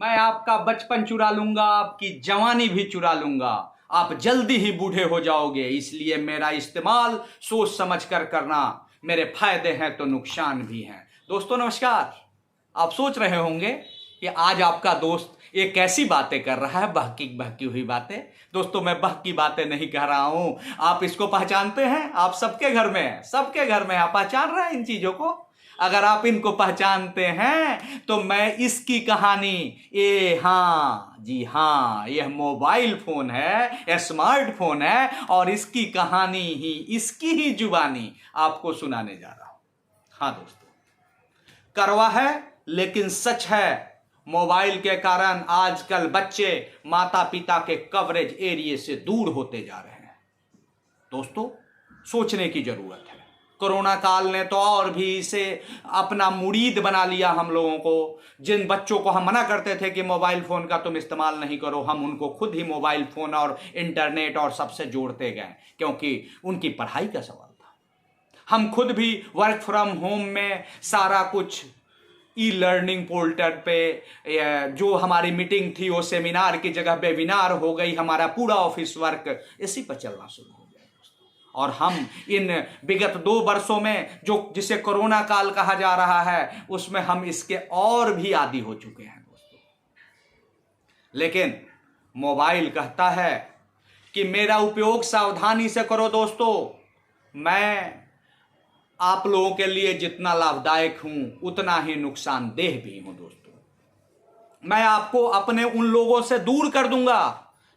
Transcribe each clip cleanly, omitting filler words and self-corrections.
मैं आपका बचपन चुरा लूंगा, आपकी जवानी भी चुरा लूंगा। आप जल्दी ही बूढ़े हो जाओगे, इसलिए मेरा इस्तेमाल सोच समझ कर करना। मेरे फायदे हैं तो नुकसान भी हैं। दोस्तों नमस्कार। आप सोच रहे होंगे कि आज आपका दोस्त ये कैसी बातें कर रहा है, बहकी बहकी हुई बातें। दोस्तों मैं बहकी बातें नहीं कह रहा हूं। आप इसको पहचानते हैं? आप सबके घर में है, सबके घर में आप पहचान रहे हैं इन चीजों को। अगर आप इनको पहचानते हैं तो मैं इसकी कहानी, ये हाँ जी हाँ, यह मोबाइल फोन है, यह स्मार्टफोन है और इसकी कहानी ही, इसकी ही जुबानी आपको सुनाने जा रहा हूं। हाँ दोस्तों, कड़वा है लेकिन सच है। मोबाइल के कारण आजकल बच्चे माता पिता के कवरेज एरिया से दूर होते जा रहे हैं। दोस्तों सोचने की जरूरत है। कोरोना काल ने तो और भी इसे अपना मुरीद बना लिया हम लोगों को। जिन बच्चों को हम मना करते थे कि मोबाइल फोन का तुम इस्तेमाल नहीं करो, हम उनको खुद ही मोबाइल फोन और इंटरनेट और सबसे जोड़ते गए, क्योंकि उनकी पढ़ाई का सवाल था। हम खुद भी वर्क फ्रॉम होम में सारा कुछ ई लर्निंग पोर्टल पे, जो हमारी मीटिंग थी वो सेमिनार की जगह वेबिनार हो गई। हमारा पूरा ऑफिस वर्क इसी पर चलना शुरू हो गया दोस्तों। और हम इन विगत 2 वर्षों में जो जिसे कोरोना काल कहा जा रहा है, उसमें हम इसके और भी आदी हो चुके हैं दोस्तों। लेकिन मोबाइल कहता है कि मेरा उपयोग सावधानी से करो दोस्तों। मैं आप लोगों के लिए जितना लाभदायक हूं उतना ही नुकसानदेह भी हूं दोस्तों। मैं आपको अपने उन लोगों से दूर कर दूंगा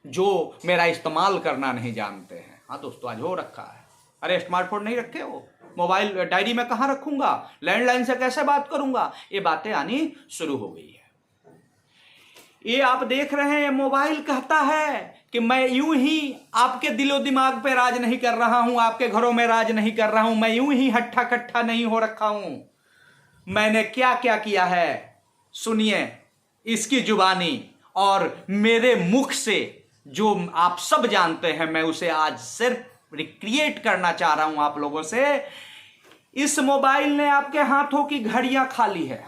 जो मेरा इस्तेमाल करना नहीं जानते हैं। हाँ दोस्तों, आज हो रखा है। अरे स्मार्टफोन नहीं रखे हो, मोबाइल डायरी में कहां रखूंगा, लैंडलाइन से कैसे बात करूंगा, ये बातें आनी शुरू हो गई है। ये आप देख रहे हैं, मोबाइल कहता है कि मैं यूं ही आपके दिलो दिमाग पे राज नहीं कर रहा हूं, आपके घरों में राज नहीं कर रहा हूं, मैं यूं ही हट्ठा कट्ठा नहीं हो रखा हूं। मैंने क्या क्या किया है सुनिए इसकी जुबानी, और मेरे मुख से जो आप सब जानते हैं, मैं उसे आज सिर्फ रिक्रिएट करना चाह रहा हूं आप लोगों से। इस मोबाइल ने आपके हाथों की घड़ियां खा ली है।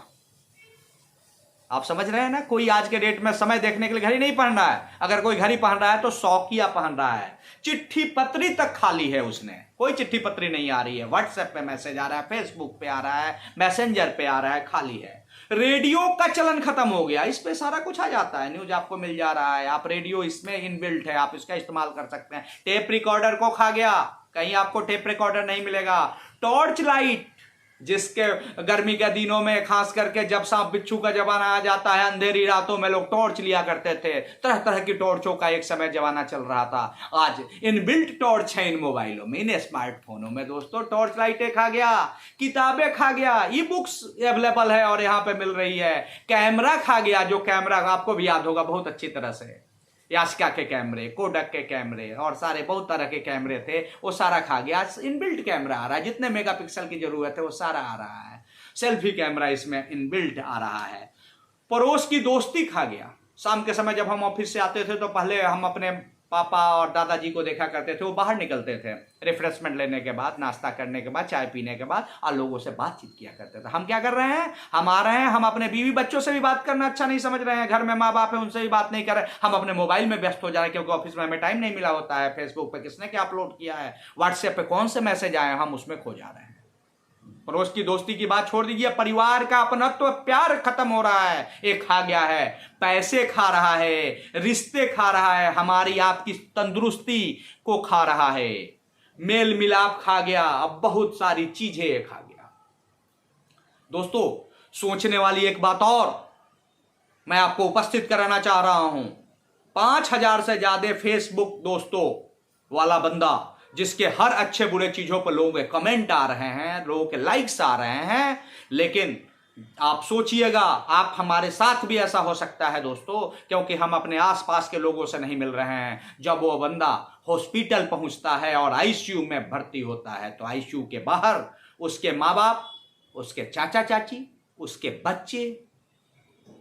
आप समझ रहे हैं ना, कोई आज के डेट में समय देखने के लिए घड़ी नहीं पहन रहा है। अगर कोई घड़ी पहन रहा है तो शौकिया पहन रहा है। चिट्ठी पत्री तक खाली है उसने, कोई चिट्ठी पत्री नहीं आ रही है। व्हाट्सएप पे मैसेज आ रहा है, फेसबुक पे आ रहा है, मैसेंजर पे आ रहा है, खाली है। रेडियो का चलन खत्म हो गया, इस पे सारा कुछ आ जाता है, न्यूज आपको मिल जा रहा है। आप रेडियो इसमें इनबिल्ट है, आप इसका इस्तेमाल कर सकते हैं। टेप रिकॉर्डर को खा गया, कहीं आपको टेप रिकॉर्डर नहीं मिलेगा। टॉर्च लाइट, जिसके गर्मी के दिनों में खास करके जब सांप बिच्छू का जमाना आ जाता है, अंधेरी रातों में लोग टॉर्च लिया करते थे। तरह तरह की टॉर्चों का एक समय जमाना चल रहा था। आज इनबिल्ट टॉर्च है इन मोबाइलों में, इन स्मार्टफोनों में दोस्तों। टॉर्च लाइटें खा गया, किताबें खा गया, ई बुक्स अवेलेबल है और यहां पे मिल रही है। कैमरा खा गया, जो कैमरा आपको भी याद होगा बहुत अच्छी तरह से, यास्का के कैमरे, कोडक के कैमरे और सारे बहुत तरह के कैमरे थे, वो सारा खा गया। इनबिल्ट कैमरा आ रहा है, जितने मेगापिक्सल की जरूरत है वो सारा आ रहा है। सेल्फी कैमरा इसमें इनबिल्ट आ रहा है। पड़ोस की दोस्ती खा गया। शाम के समय जब हम ऑफिस से आते थे तो पहले हम अपने पापा और दादाजी को देखा करते थे, वो बाहर निकलते थे रिफ्रेशमेंट लेने के बाद, नाश्ता करने के बाद, चाय पीने के बाद, और लोगों से बातचीत किया करते थे। हम क्या कर रहे हैं, हम आ रहे हैं, हम अपने बीवी बच्चों से भी बात करना अच्छा नहीं समझ रहे हैं। घर में माँ बाप है, उनसे भी बात नहीं कर रहे, हम अपने मोबाइल में व्यस्त हो जा रहे हैं, क्योंकि ऑफिस में हमें टाइम नहीं मिला होता है। फेसबुक पे किसने क्या अपलोड किया है, व्हाट्सएप पे कौन से मैसेज आए, हम उसमें खो जा रहे हैं। पड़ोस की दोस्ती की बात छोड़ दीजिए, परिवार का अपनत्व तो प्यार खत्म हो रहा है। ये खा गया है, पैसे खा रहा है, रिश्ते खा रहा है, हमारी आपकी तंदुरुस्ती को खा रहा है, मेल मिलाप खा गया, अब बहुत सारी चीजें खा गया। दोस्तों सोचने वाली एक बात और मैं आपको उपस्थित कराना चाह रहा हूं। 5000 से ज्यादा फेसबुक दोस्तों वाला बंदा, जिसके हर अच्छे बुरे चीजों पर लोगों के कमेंट आ रहे हैं, लोगों के लाइक्स आ रहे हैं। लेकिन आप सोचिएगा, आप हमारे साथ भी ऐसा हो सकता है दोस्तों, क्योंकि हम अपने आसपास के लोगों से नहीं मिल रहे हैं। जब वो बंदा हॉस्पिटल पहुंचता है और आईसीयू में भर्ती होता है, तो आईसीयू के बाहर उसके माँ बाप, उसके चाचा चाची, उसके बच्चे,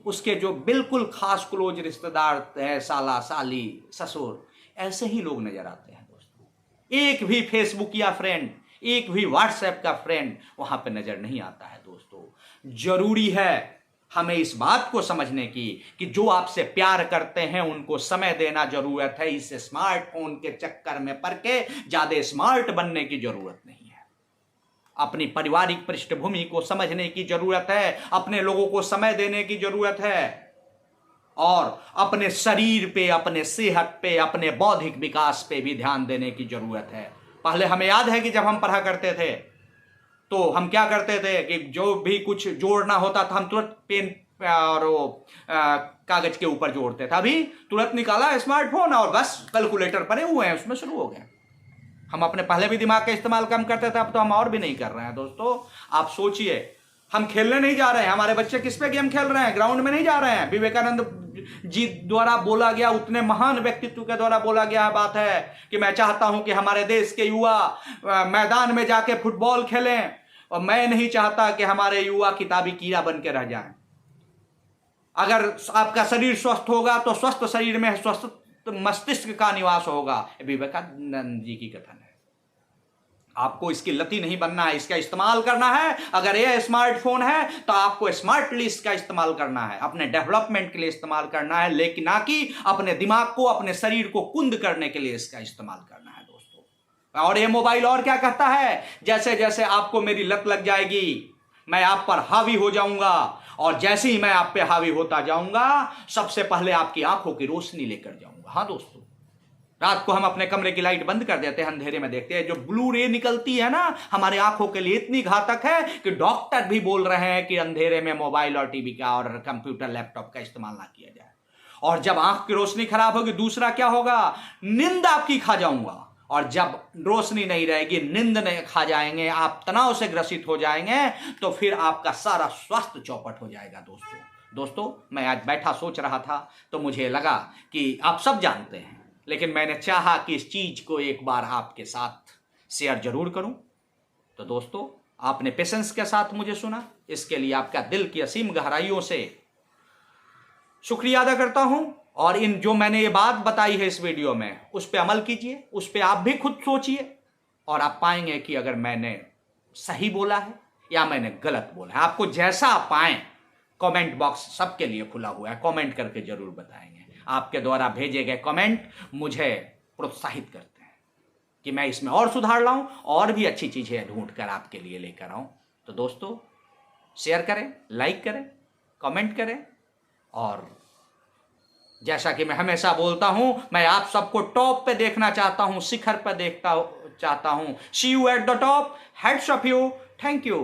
उसके जो बिल्कुल खास क्लोज रिश्तेदार हैं, साला साली ससुर, ऐसे ही लोग नजर आते हैं दोस्तों। एक भी फेसबुक या फ्रेंड, एक भी व्हाट्सएप का फ्रेंड वहां पे नजर नहीं आता है दोस्तों। जरूरी है हमें इस बात को समझने की कि जो आपसे प्यार करते हैं उनको समय देना जरूरत है। इस स्मार्टफोन के चक्कर में पड़ के ज्यादा स्मार्ट बनने की जरूरत नहीं है। अपनी पारिवारिक पृष्ठभूमि को समझने की जरूरत है, अपने लोगों को समय देने की जरूरत है और अपने शरीर पे, अपने सेहत पे, अपने बौद्धिक विकास पे भी ध्यान देने की जरूरत है। पहले हमें याद है कि जब हम पढ़ा करते थे तो हम क्या करते थे कि जो भी कुछ जोड़ना होता था हम तुरंत पेन और कागज के ऊपर जोड़ते थे। अभी तुरंत निकाला स्मार्टफोन और बस कैलकुलेटर पड़े हुए हैं, उसमें शुरू हो गए। हम अपने पहले भी दिमाग का इस्तेमाल कम करते थे, अब तो हम और भी नहीं कर रहे हैं। दोस्तों आप सोचिए, हम खेलने नहीं जा रहे हैं, हमारे बच्चे किस पे गेम खेल रहे हैं? ग्राउंड में नहीं जा रहे हैं। विवेकानंद जी द्वारा बोला गया, उतने महान व्यक्तित्व के द्वारा बोला गया बात है कि मैं चाहता हूं कि हमारे देश के युवा मैदान में जाके फुटबॉल खेलें और मैं नहीं चाहता कि हमारे युवा किताबी कीड़ा बन के रह जाएं। अगर आपका शरीर स्वस्थ होगा तो स्वस्थ शरीर में स्वस्थ मस्तिष्क का निवास होगा। विवेकानंद जी की कथन है। आपको इसकी लती नहीं बनना है, इसका इस्तेमाल करना है। अगर यह स्मार्टफोन है तो आपको स्मार्टली इसका इस्तेमाल करना है, अपने डेवलपमेंट के लिए इस्तेमाल करना है, लेकिन ना कि अपने दिमाग को, अपने शरीर को कुंद करने के लिए इसका इस्तेमाल करना है दोस्तों। और ये मोबाइल और क्या कहता है, जैसे जैसे आपको मेरी लत लग जाएगी मैं आप पर हावी हो जाऊंगा और जैसे ही मैं आप पे हावी होता जाऊंगा सबसे पहले आपकी आंखों की रोशनी लेकर जाऊंगा। हाँ दोस्तों, रात को हम अपने कमरे की लाइट बंद कर देते हैं, अंधेरे में देखते हैं, जो ब्लू रे निकलती है ना हमारे आंखों के लिए इतनी घातक है कि डॉक्टर भी बोल रहे हैं कि अंधेरे में मोबाइल और टीवी का और कंप्यूटर लैपटॉप का इस्तेमाल ना किया जाए। और जब आंख की रोशनी खराब होगी, दूसरा क्या होगा, नींद आपकी खा जाऊंगा। और जब रोशनी नहीं रहेगी, नींद नहीं खा जाएंगे, आप तनाव से ग्रसित हो जाएंगे, तो फिर आपका सारा स्वास्थ्य चौपट हो जाएगा। दोस्तों मैं आज बैठा सोच रहा था तो मुझे लगा कि आप सब जानते हैं, लेकिन मैंने चाहा कि इस चीज को एक बार आपके साथ शेयर जरूर करूं। तो दोस्तों आपने पेशेंस के साथ मुझे सुना, इसके लिए आपका दिल की असीम गहराइयों से शुक्रिया अदा करता हूं। और इन जो मैंने ये बात बताई है इस वीडियो में, उस पर अमल कीजिए, उस पर आप भी खुद सोचिए और आप पाएंगे कि अगर मैंने सही बोला है या मैंने गलत बोला है। आपको जैसा आप पाएं, कमेंट बॉक्स सबके लिए खुला हुआ है, कमेंट करके जरूर बताएंगे। आपके द्वारा भेजे गए कमेंट मुझे प्रोत्साहित करते हैं कि मैं इसमें और सुधार लाऊं और भी अच्छी चीजें ढूंढ कर आपके लिए लेकर आऊं। तो दोस्तों शेयर करें, लाइक करें, कमेंट करें और जैसा कि मैं हमेशा बोलता हूं, मैं आप सबको टॉप पे देखना चाहता हूं, शिखर पे देखता चाहता हूं। See you at the top. Heads off you. Thank you.